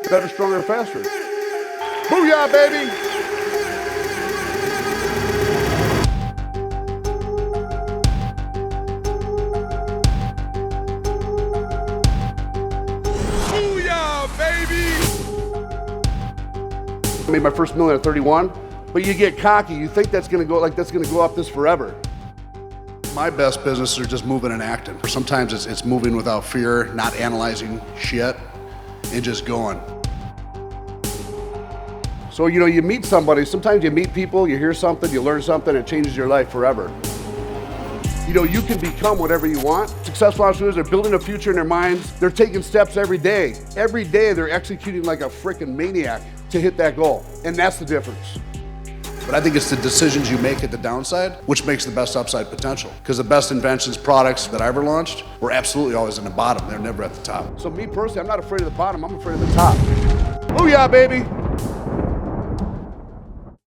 Better, stronger, faster. Booyah, baby! Booyah, baby! I made my first million at 31, but you get cocky. You think that's gonna go up this forever. My best businesses are just moving and acting. Sometimes it's moving without fear, not analyzing shit, and just going. So, you meet somebody, sometimes you meet people, you hear something, you learn something, it changes your life forever. You can become whatever you want. Successful entrepreneurs, they're building a future in their minds. They're taking steps every day. Every day they're executing like a freaking maniac to hit that goal. And that's the difference. But I think it's the decisions you make at the downside, which makes the best upside potential. Because the best inventions, products that I ever launched were absolutely always in the bottom. They're never at the top. So me personally, I'm not afraid of the bottom, I'm afraid of the top. Booyah, baby!